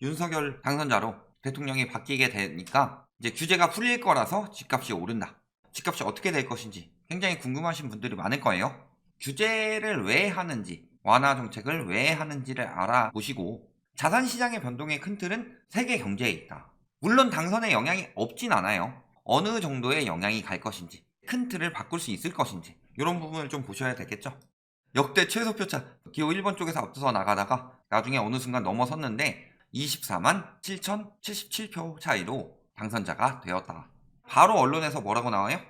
윤석열 당선자로 대통령이 바뀌게 되니까 이제 규제가 풀릴 거라서 집값이 오른다. 집값이 어떻게 될 것인지 굉장히 궁금하신 분들이 많을 거예요. 규제를 왜 하는지, 완화 정책을 왜 하는지를 알아보시고 자산시장의 변동의 큰 틀은 세계 경제에 있다. 물론 당선에 영향이 없진 않아요. 어느 정도의 영향이 갈 것인지, 큰 틀을 바꿀 수 있을 것인지 이런 부분을 좀 보셔야 되겠죠. 역대 최소 표차 기호 1번 쪽에서 앞서서 나가다가 나중에 어느 순간 넘어섰는데 24만 7,077표 차이로 당선자가 되었다. 바로 언론에서 뭐라고 나와요?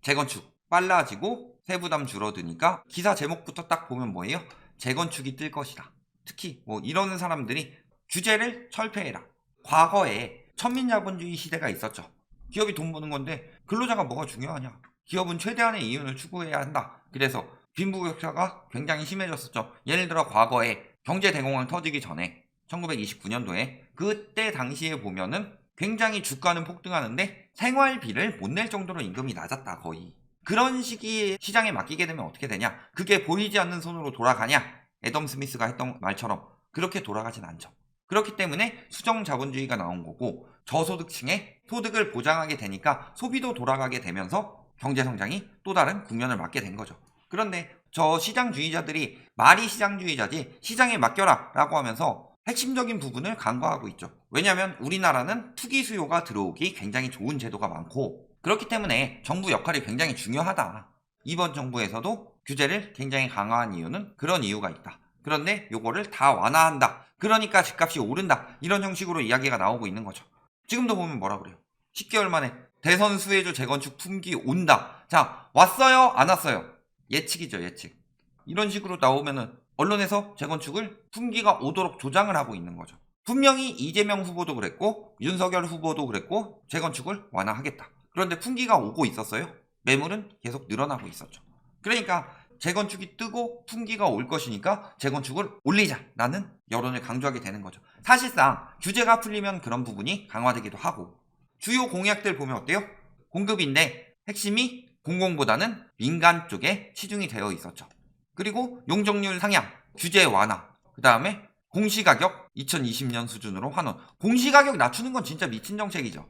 재건축 빨라지고 세부담 줄어드니까 기사 제목부터 딱 보면 뭐예요? 재건축이 뜰 것이다. 특히 뭐 이러는 사람들이 규제를 철폐해라. 과거에 천민자본주의 시대가 있었죠. 기업이 돈 버는 건데 근로자가 뭐가 중요하냐? 기업은 최대한의 이윤을 추구해야 한다. 그래서 빈부격차가 굉장히 심해졌었죠. 예를 들어 과거에 경제대공황 터지기 전에 1929년도에 그때 당시에 보면은 굉장히 주가는 폭등하는데 생활비를 못 낼 정도로 임금이 낮았다 거의. 그런 시기에 시장에 맡기게 되면 어떻게 되냐? 그게 보이지 않는 손으로 돌아가냐? 애덤 스미스가 했던 말처럼 그렇게 돌아가진 않죠. 그렇기 때문에 수정 자본주의가 나온 거고 저소득층의 소득을 보장하게 되니까 소비도 돌아가게 되면서 경제성장이 또 다른 국면을 맞게 된 거죠. 그런데 저 시장주의자들이 말이 시장주의자지 시장에 맡겨라 라고 하면서 핵심적인 부분을 간과하고 있죠. 왜냐하면 우리나라는 투기 수요가 들어오기 굉장히 좋은 제도가 많고 그렇기 때문에 정부 역할이 굉장히 중요하다. 이번 정부에서도 규제를 굉장히 강화한 이유는 그런 이유가 있다. 그런데 요거를 다 완화한다. 그러니까 집값이 오른다. 이런 형식으로 이야기가 나오고 있는 거죠. 지금도 보면 뭐라 그래요? 10개월 만에 대선 수혜주 재건축 품귀 온다. 자, 왔어요? 안 왔어요? 예측이죠, 예측. 이런 식으로 나오면은 언론에서 재건축을 품귀가 오도록 조장을 하고 있는 거죠. 분명히 이재명 후보도 그랬고 윤석열 후보도 그랬고 재건축을 완화하겠다. 그런데 품귀가 오고 있었어요. 매물은 계속 늘어나고 있었죠. 그러니까 재건축이 뜨고 품귀가 올 것이니까 재건축을 올리자라는 여론을 강조하게 되는 거죠. 사실상 규제가 풀리면 그런 부분이 강화되기도 하고 주요 공약들 보면 어때요? 공급인데 핵심이 공공보다는 민간 쪽에 치중이 되어 있었죠. 그리고 용적률 상향, 규제 완화, 그 다음에 공시가격 2020년 수준으로 환원. 공시가격 낮추는 건 진짜 미친 정책이죠.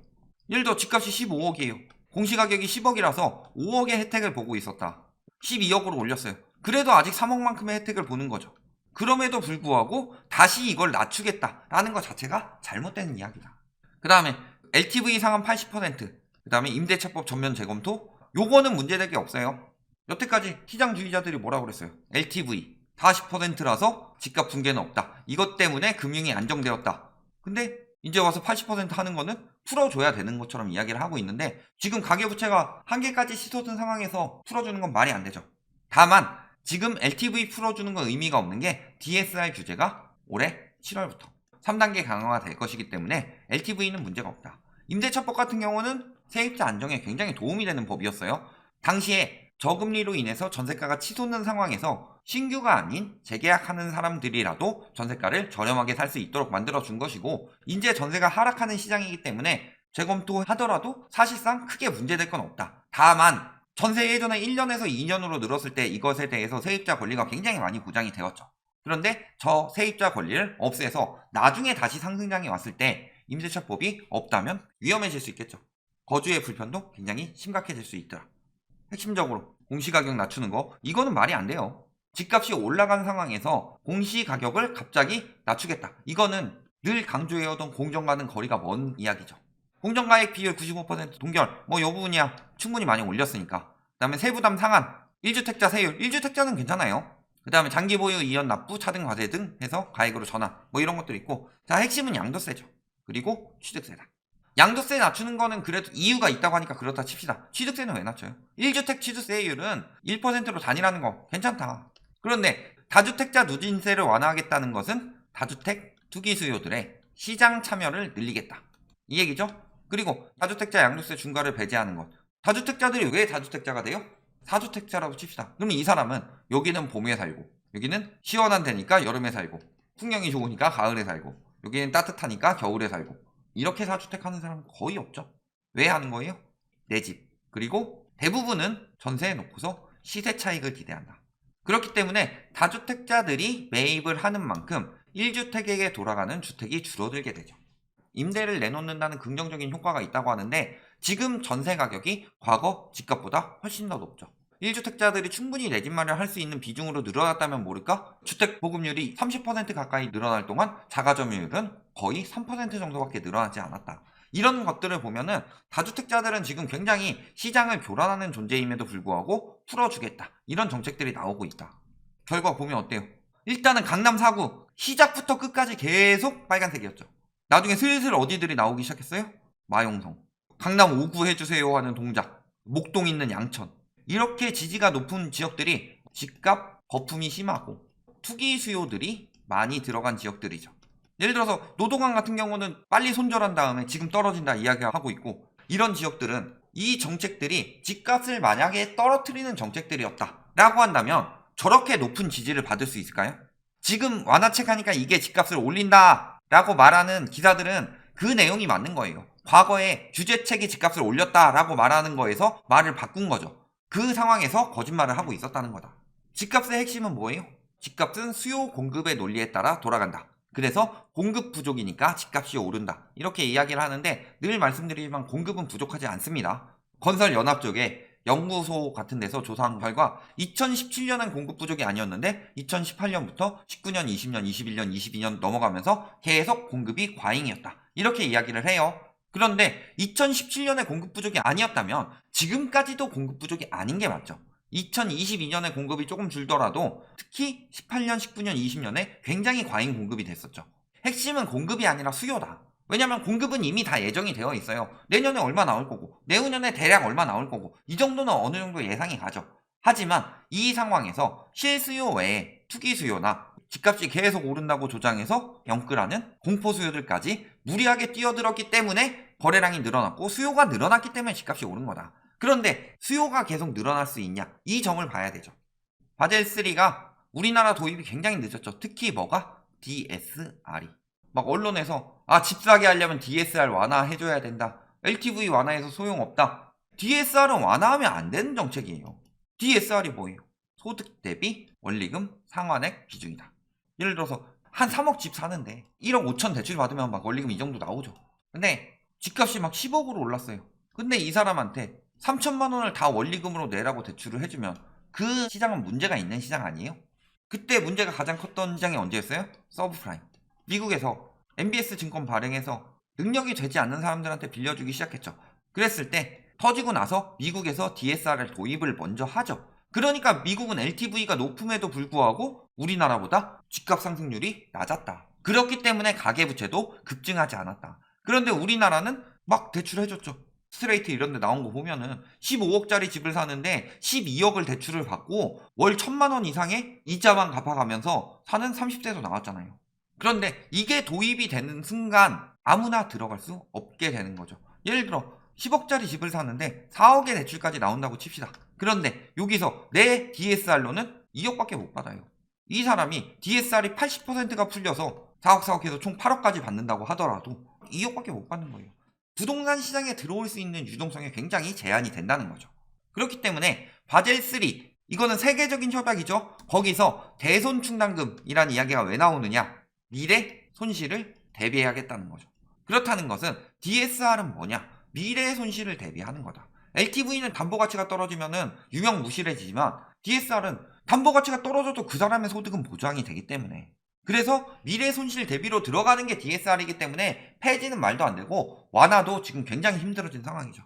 예를 들어 집값이 15억이에요. 공시가격이 10억이라서 5억의 혜택을 보고 있었다. 12억으로 올렸어요. 그래도 아직 3억만큼의 혜택을 보는 거죠. 그럼에도 불구하고 다시 이걸 낮추겠다라는 것 자체가 잘못된 이야기다. 그 다음에 LTV 상한 80%, 그 다음에 임대차법 전면 재검토, 요거는 문제될 게 없어요. 여태까지 시장주의자들이 뭐라고 그랬어요? LTV 40%라서 집값 붕괴는 없다. 이것 때문에 금융이 안정되었다. 근데 이제 와서 80% 하는 거는 풀어줘야 되는 것처럼 이야기를 하고 있는데 지금 가계부채가 한계까지 치솟은 상황에서 풀어주는 건 말이 안 되죠. 다만 지금 LTV 풀어주는 건 의미가 없는 게 DSR 규제가 올해 7월부터 3단계 강화가 될 것이기 때문에 LTV는 문제가 없다. 임대차법 같은 경우는 세입자 안정에 굉장히 도움이 되는 법이었어요. 당시에 저금리로 인해서 전세가가 치솟는 상황에서 신규가 아닌 재계약하는 사람들이라도 전세가를 저렴하게 살 수 있도록 만들어준 것이고 이제 전세가 하락하는 시장이기 때문에 재검토하더라도 사실상 크게 문제될 건 없다. 다만 전세 예전에 1년에서 2년으로 늘었을 때 이것에 대해서 세입자 권리가 굉장히 많이 보장이 되었죠. 그런데 저 세입자 권리를 없애서 나중에 다시 상승장이 왔을 때 임대차법이 없다면 위험해질 수 있겠죠. 거주의 불편도 굉장히 심각해질 수 있더라. 핵심적으로 공시가격 낮추는 거 이거는 말이 안 돼요. 집값이 올라간 상황에서 공시가격을 갑자기 낮추겠다. 이거는 늘 강조해오던 공정과는 거리가 먼 이야기죠. 공정가액 비율 95% 동결 뭐 요 부분이야 충분히 많이 올렸으니까. 그 다음에 세부담 상한 1주택자 세율 1주택자는 괜찮아요. 그 다음에 장기 보유 이연 납부 차등 과세 등 해서 가액으로 전환 뭐 이런 것들 있고 자 핵심은 양도세죠. 그리고 취득세다. 양도세 낮추는 거는 그래도 이유가 있다고 하니까 그렇다 칩시다. 취득세는 왜 낮춰요? 1주택 취득세율은 1%로 단일하는 거 괜찮다. 그런데 다주택자 누진세를 완화하겠다는 것은 다주택 투기 수요들의 시장 참여를 늘리겠다. 이 얘기죠? 그리고 다주택자 양도세 중과를 배제하는 것. 다주택자들이 왜 다주택자가 돼요? 4주택자라고 칩시다. 그러면 이 사람은 여기는 봄에 살고 여기는 시원한 데니까 여름에 살고 풍경이 좋으니까 가을에 살고 여기는 따뜻하니까 겨울에 살고 이렇게 4주택 하는 사람은 거의 없죠. 왜 하는 거예요? 내 집. 그리고 대부분은 전세에 놓고서 시세 차익을 기대한다. 그렇기 때문에 다주택자들이 매입을 하는 만큼 1주택에게 돌아가는 주택이 줄어들게 되죠. 임대를 내놓는다는 긍정적인 효과가 있다고 하는데 지금 전세 가격이 과거 집값보다 훨씬 더 높죠. 1주택자들이 충분히 내 집 마련할 수 있는 비중으로 늘어났다면 모를까? 주택 보급률이 30% 가까이 늘어날 동안 자가점유율은 거의 3% 정도밖에 늘어나지 않았다. 이런 것들을 보면은 다주택자들은 지금 굉장히 시장을 교란하는 존재임에도 불구하고 풀어주겠다. 이런 정책들이 나오고 있다. 결과 보면 어때요? 일단은 강남 4구 시작부터 끝까지 계속 빨간색이었죠. 나중에 슬슬 어디들이 나오기 시작했어요? 마용성. 강남 5구 해주세요 하는 동작. 목동 있는 양천. 이렇게 지지가 높은 지역들이 집값 거품이 심하고 투기 수요들이 많이 들어간 지역들이죠. 예를 들어서 노동강 같은 경우는 빨리 손절한 다음에 지금 떨어진다 이야기하고 있고 이런 지역들은 이 정책들이 집값을 만약에 떨어뜨리는 정책들이었다 라고 한다면 저렇게 높은 지지를 받을 수 있을까요? 지금 완화책 하니까 이게 집값을 올린다 라고 말하는 기사들은 그 내용이 맞는 거예요. 과거에 규제책이 집값을 올렸다라고 말하는 거에서 말을 바꾼 거죠. 그 상황에서 거짓말을 하고 있었다는 거다. 집값의 핵심은 뭐예요? 집값은 수요 공급의 논리에 따라 돌아간다. 그래서 공급 부족이니까 집값이 오른다. 이렇게 이야기를 하는데 늘 말씀드리지만 공급은 부족하지 않습니다. 건설연합 쪽에 연구소 같은 데서 조사한 결과 2017년은 공급 부족이 아니었는데 2018년부터 19년, 20년, 21년, 22년 넘어가면서 계속 공급이 과잉이었다. 이렇게 이야기를 해요. 그런데 2017년에 공급 부족이 아니었다면 지금까지도 공급 부족이 아닌 게 맞죠. 2022년에 공급이 조금 줄더라도 특히 18년, 19년, 20년에 굉장히 과잉 공급이 됐었죠. 핵심은 공급이 아니라 수요다. 왜냐면 공급은 이미 다 예정이 되어 있어요. 내년에 얼마 나올 거고 내후년에 대략 얼마 나올 거고 이 정도는 어느 정도 예상이 가죠. 하지만 이 상황에서 실수요 외에 투기 수요나 집값이 계속 오른다고 조장해서 영끌하는 공포 수요들까지 무리하게 뛰어들었기 때문에 거래량이 늘어났고 수요가 늘어났기 때문에 집값이 오른 거다. 그런데 수요가 계속 늘어날 수 있냐? 이 점을 봐야 되죠. 바젤3가 우리나라 도입이 굉장히 늦었죠. 특히 뭐가? DSR이. 막 언론에서 집 사게 하려면 DSR 완화해줘야 된다. LTV 완화해서 소용없다. DSR은 완화하면 안 되는 정책이에요. DSR이 뭐예요? 소득 대비 원리금 상환액 비중이다. 예를 들어서 한 3억 집 사는데 1억 5천 대출 받으면 막 원리금 이 정도 나오죠. 근데 집값이 막 10억으로 올랐어요. 근데 이 사람한테 3천만 원을 다 원리금으로 내라고 대출을 해주면 그 시장은 문제가 있는 시장 아니에요? 그때 문제가 가장 컸던 시장이 언제였어요? 서브프라임. 미국에서 MBS 증권 발행해서 능력이 되지 않는 사람들한테 빌려주기 시작했죠. 그랬을 때 터지고 나서 미국에서 DSR을 도입을 먼저 하죠. 그러니까 미국은 LTV가 높음에도 불구하고 우리나라보다 집값 상승률이 낮았다. 그렇기 때문에 가계부채도 급증하지 않았다. 그런데 우리나라는 막 대출해줬죠. 스트레이트 이런 데 나온 거 보면은 15억짜리 집을 사는데 12억을 대출을 받고 월 1,000만 원 이상의 이자만 갚아가면서 사는 30대도 나왔잖아요. 그런데 이게 도입이 되는 순간 아무나 들어갈 수 없게 되는 거죠. 예를 들어 10억짜리 집을 사는데 4억의 대출까지 나온다고 칩시다. 그런데 여기서 내 DSR로는 2억밖에 못 받아요. 이 사람이 DSR이 80%가 풀려서 4억 4억 해서 총 8억까지 받는다고 하더라도 2억밖에 못 받는 거예요. 부동산 시장에 들어올 수 있는 유동성이 굉장히 제한이 된다는 거죠. 그렇기 때문에 바젤3 이거는 세계적인 협약이죠. 거기서 대손충당금이라는 이야기가 왜 나오느냐? 미래 손실을 대비해야겠다는 거죠. 그렇다는 것은 DSR은 뭐냐? 미래의 손실을 대비하는 거다. LTV는 담보가치가 떨어지면은 유명무실해지지만 DSR은 담보가치가 떨어져도 그 사람의 소득은 보장이 되기 때문에 그래서 미래 손실 대비로 들어가는 게 DSR이기 때문에 폐지는 말도 안 되고 완화도 지금 굉장히 힘들어진 상황이죠.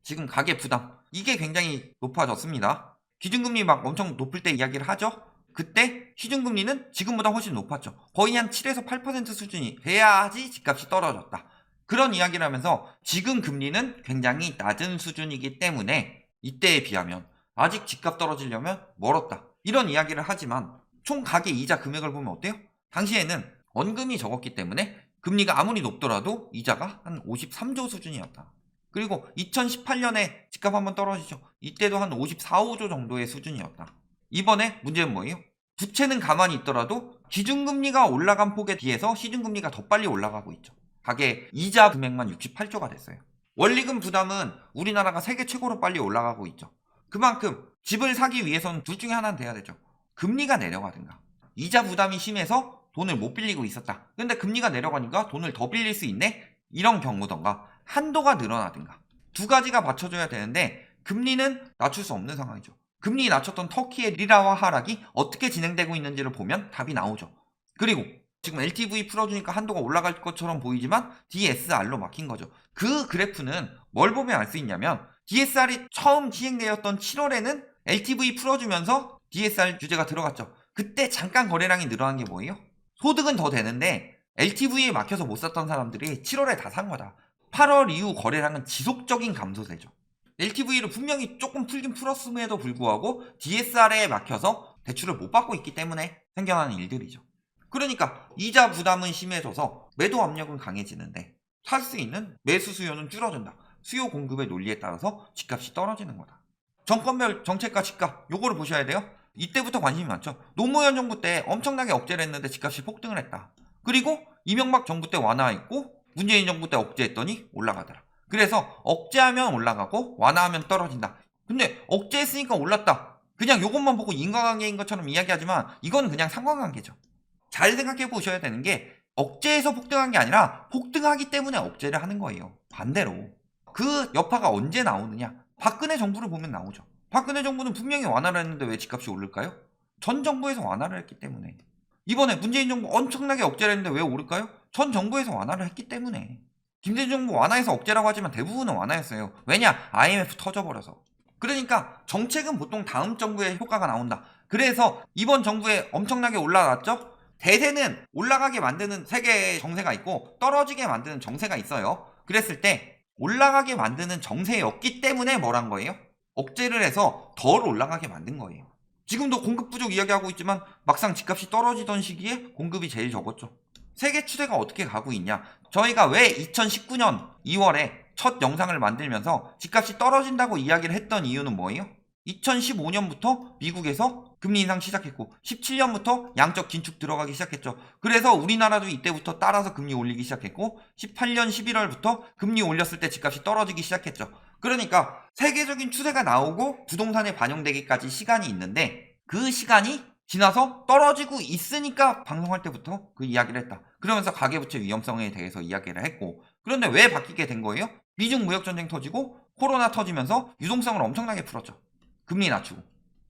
지금 가계 부담 이게 굉장히 높아졌습니다. 기준금리 막 엄청 높을 때 이야기를 하죠. 그때 시중금리는 지금보다 훨씬 높았죠. 거의 한 7에서 8% 수준이 돼야지 집값이 떨어졌다. 그런 이야기를 하면서 지금 금리는 굉장히 낮은 수준이기 때문에 이때에 비하면 아직 집값 떨어지려면 멀었다. 이런 이야기를 하지만 총 가계 이자 금액을 보면 어때요? 당시에는 원금이 적었기 때문에 금리가 아무리 높더라도 이자가 한 53조 수준이었다. 그리고 2018년에 집값 한번 떨어지죠. 이때도 한 54, 5조 정도의 수준이었다. 이번에 문제는 뭐예요? 부채는 가만히 있더라도 기준금리가 올라간 폭에 비해서 시중금리가 더 빨리 올라가고 있죠. 가계 이자 금액만 68조가 됐어요. 원리금 부담은 우리나라가 세계 최고로 빨리 올라가고 있죠. 그만큼 집을 사기 위해서는 둘 중에 하나는 돼야 되죠. 금리가 내려가든가 이자 부담이 심해서 돈을 못 빌리고 있었다. 근데 금리가 내려가니까 돈을 더 빌릴 수 있네? 이런 경우던가 한도가 늘어나든가 두 가지가 받쳐줘야 되는데 금리는 낮출 수 없는 상황이죠. 금리 낮췄던 터키의 리라화 하락이 어떻게 진행되고 있는지를 보면 답이 나오죠. 그리고 지금 LTV 풀어주니까 한도가 올라갈 것처럼 보이지만 DSR로 막힌 거죠. 그 그래프는 뭘 보면 알 수 있냐면 DSR이 처음 시행되었던 7월에는 LTV 풀어주면서 DSR 규제가 들어갔죠. 그때 잠깐 거래량이 늘어난 게 뭐예요? 소득은 더 되는데 LTV에 막혀서 못 샀던 사람들이 7월에 다 산 거다. 8월 이후 거래량은 지속적인 감소세죠. LTV를 분명히 조금 풀긴 풀었음에도 불구하고 DSR에 막혀서 대출을 못 받고 있기 때문에 생겨나는 일들이죠. 그러니까 이자 부담은 심해져서 매도 압력은 강해지는데 살 수 있는 매수 수요는 줄어든다. 수요 공급의 논리에 따라서 집값이 떨어지는 거다. 정권별 정책과 집값 요거를 보셔야 돼요. 이때부터 관심이 많죠. 노무현 정부 때 엄청나게 억제를 했는데 집값이 폭등을 했다. 그리고 이명박 정부 때 완화했고 문재인 정부 때 억제했더니 올라가더라. 그래서 억제하면 올라가고 완화하면 떨어진다. 근데 억제했으니까 올랐다. 그냥 요것만 보고 인과관계인 것처럼 이야기하지만 이건 그냥 상관관계죠. 잘 생각해 보셔야 되는 게 억제해서 폭등한 게 아니라 폭등하기 때문에 억제를 하는 거예요. 반대로. 그 여파가 언제 나오느냐? 박근혜 정부를 보면 나오죠. 박근혜 정부는 분명히 완화를 했는데 왜 집값이 오를까요? 전 정부에서 완화를 했기 때문에. 이번에 문재인 정부 엄청나게 억제를 했는데 왜 오를까요? 전 정부에서 완화를 했기 때문에. 김대중 정부 완화해서 억제라고 하지만 대부분은 완화했어요. 왜냐? IMF 터져버려서. 그러니까 정책은 보통 다음 정부의 효과가 나온다. 그래서 이번 정부에 엄청나게 올라갔죠? 대세는 올라가게 만드는 세계의 정세가 있고 떨어지게 만드는 정세가 있어요. 그랬을 때 올라가게 만드는 정세였기 때문에 뭘 한 거예요? 억제를 해서 덜 올라가게 만든 거예요. 지금도 공급 부족 이야기하고 있지만 막상 집값이 떨어지던 시기에 공급이 제일 적었죠. 세계 추세가 어떻게 가고 있냐? 저희가 왜 2019년 2월에 첫 영상을 만들면서 집값이 떨어진다고 이야기를 했던 이유는 뭐예요? 2015년부터 미국에서 금리 인상 시작했고 17년부터 양적 긴축 들어가기 시작했죠. 그래서 우리나라도 이때부터 따라서 금리 올리기 시작했고 18년 11월부터 금리 올렸을 때 집값이 떨어지기 시작했죠. 그러니까 세계적인 추세가 나오고 부동산에 반영되기까지 시간이 있는데 그 시간이 지나서 떨어지고 있으니까 방송할 때부터 그 이야기를 했다. 그러면서 가계부채 위험성에 대해서 이야기를 했고 그런데 왜 바뀌게 된 거예요? 미중 무역전쟁 터지고 코로나 터지면서 유동성을 엄청나게 풀었죠. 금리 낮추고.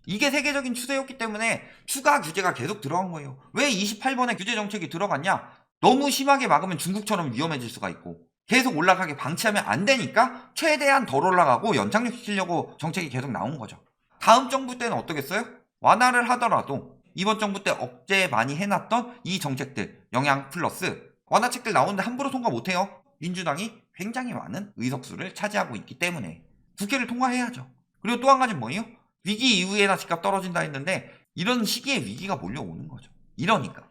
이게 세계적인 추세였기 때문에 추가 규제가 계속 들어간 거예요. 왜 28번에 규제 정책이 들어갔냐? 너무 심하게 막으면 중국처럼 위험해질 수가 있고 계속 올라가게 방치하면 안 되니까 최대한 덜 올라가고 연착륙시키려고 정책이 계속 나온 거죠. 다음 정부 때는 어떻겠어요? 완화를 하더라도 이번 정부 때 억제 많이 해놨던 이 정책들 영향 플러스 완화책들 나오는데 함부로 통과 못해요. 민주당이 굉장히 많은 의석수를 차지하고 있기 때문에 국회를 통과해야죠. 그리고 또 한 가지는 뭐예요? 위기 이후에나 집값 떨어진다 했는데 이런 시기에 위기가 몰려오는 거죠. 이러니까.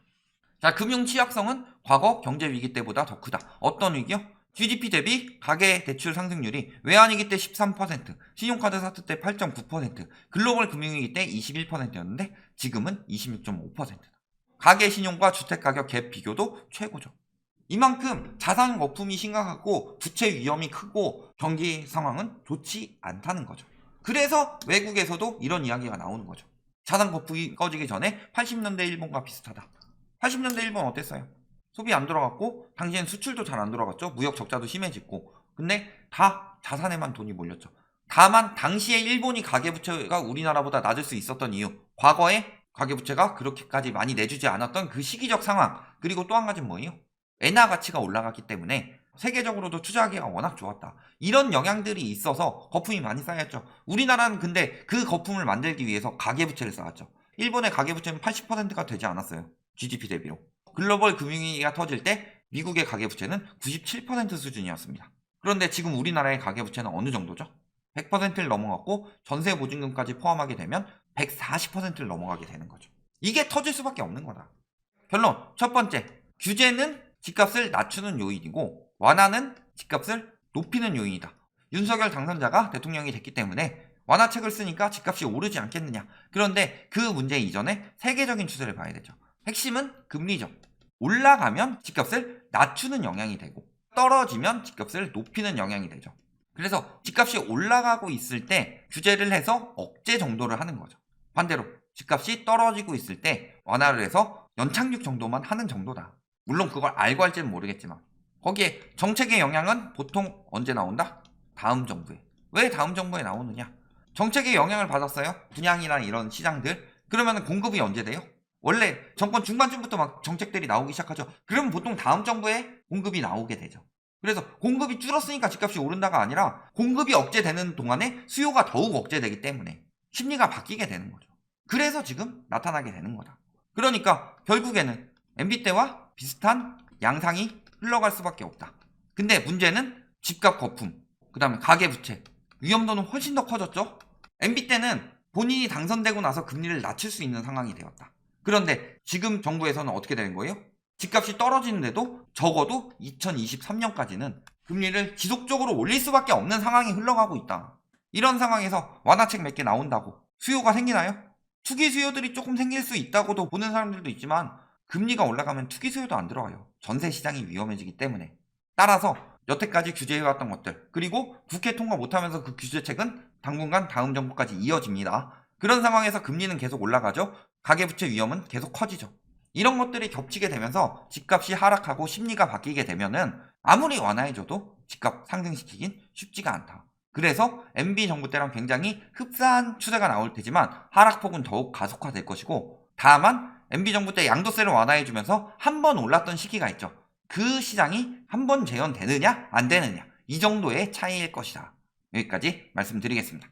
자, 금융 취약성은 과거 경제 위기 때보다 더 크다. 어떤 위기요? GDP 대비 가계 대출 상승률이 외환위기 때 13%, 신용카드 사태 때 8.9%, 글로벌 금융위기 때 21%였는데 지금은 26.5%다. 가계 신용과 주택가격 갭 비교도 최고죠. 이만큼 자산 거품이 심각하고 부채 위험이 크고 경기 상황은 좋지 않다는 거죠. 그래서 외국에서도 이런 이야기가 나오는 거죠. 자산 거품이 꺼지기 전에 80년대 일본과 비슷하다. 80년대 일본 어땠어요? 소비 안 돌아갔고 당시엔 수출도 잘 안 돌아갔죠. 무역 적자도 심해지고. 근데 다 자산에만 돈이 몰렸죠. 다만 당시에 일본이 가계부채가 우리나라보다 낮을 수 있었던 이유, 과거에 가계부채가 그렇게까지 많이 내주지 않았던 그 시기적 상황, 그리고 또 한 가지는 뭐예요? 엔화 가치가 올라갔기 때문에 세계적으로도 투자하기가 워낙 좋았다. 이런 영향들이 있어서 거품이 많이 쌓였죠. 우리나라는 근데 그 거품을 만들기 위해서 가계부채를 쌓았죠. 일본의 가계부채는 80%가 되지 않았어요. GDP 대비로. 글로벌 금융위기가 터질 때 미국의 가계부채는 97% 수준이었습니다. 그런데 지금 우리나라의 가계부채는 어느 정도죠? 100%를 넘어갔고 전세 보증금까지 포함하게 되면 140%를 넘어가게 되는 거죠. 이게 터질 수밖에 없는 거다. 결론, 첫 번째, 규제는 집값을 낮추는 요인이고 완화는 집값을 높이는 요인이다. 윤석열 당선자가 대통령이 됐기 때문에 완화책을 쓰니까 집값이 오르지 않겠느냐. 그런데 그 문제 이전에 세계적인 추세를 봐야 되죠. 핵심은 금리죠. 올라가면 집값을 낮추는 영향이 되고 떨어지면 집값을 높이는 영향이 되죠. 그래서 집값이 올라가고 있을 때 규제를 해서 억제 정도를 하는 거죠. 반대로 집값이 떨어지고 있을 때 완화를 해서 연착륙 정도만 하는 정도다. 물론 그걸 알고 할지는 모르겠지만 거기에 정책의 영향은 보통 언제 나온다? 다음 정부에. 왜 다음 정부에 나오느냐? 정책의 영향을 받았어요. 분양이나 이런 시장들. 그러면 공급이 언제 돼요? 원래 정권 중반쯤부터 막 정책들이 나오기 시작하죠. 그러면 보통 다음 정부에 공급이 나오게 되죠. 그래서 공급이 줄었으니까 집값이 오른다가 아니라 공급이 억제되는 동안에 수요가 더욱 억제되기 때문에 심리가 바뀌게 되는 거죠. 그래서 지금 나타나게 되는 거다. 그러니까 결국에는 MB 때와 비슷한 양상이 흘러갈 수밖에 없다. 근데 문제는 집값 거품, 그 다음에 가계부채, 위험도는 훨씬 더 커졌죠. MB 때는 본인이 당선되고 나서 금리를 낮출 수 있는 상황이 되었다. 그런데 지금 정부에서는 어떻게 되는 거예요? 집값이 떨어지는데도 적어도 2023년까지는 금리를 지속적으로 올릴 수밖에 없는 상황이 흘러가고 있다. 이런 상황에서 완화책 몇 개 나온다고 수요가 생기나요? 투기 수요들이 조금 생길 수 있다고도 보는 사람들도 있지만 금리가 올라가면 투기 수요도 안 들어와요. 전세 시장이 위험해지기 때문에. 따라서 여태까지 규제해왔던 것들, 그리고 국회 통과 못하면서 그 규제책은 당분간 다음 정부까지 이어집니다. 그런 상황에서 금리는 계속 올라가죠. 가계부채 위험은 계속 커지죠. 이런 것들이 겹치게 되면서 집값이 하락하고 심리가 바뀌게 되면은 아무리 완화해줘도 집값 상승시키긴 쉽지가 않다. 그래서 MB 정부 때랑 굉장히 흡사한 추세가 나올 테지만 하락폭은 더욱 가속화될 것이고, 다만 MB 정부 때 양도세를 완화해주면서 한 번 올랐던 시기가 있죠. 그 시장이 한 번 재현되느냐 안 되느냐, 이 정도의 차이일 것이다. 여기까지 말씀드리겠습니다.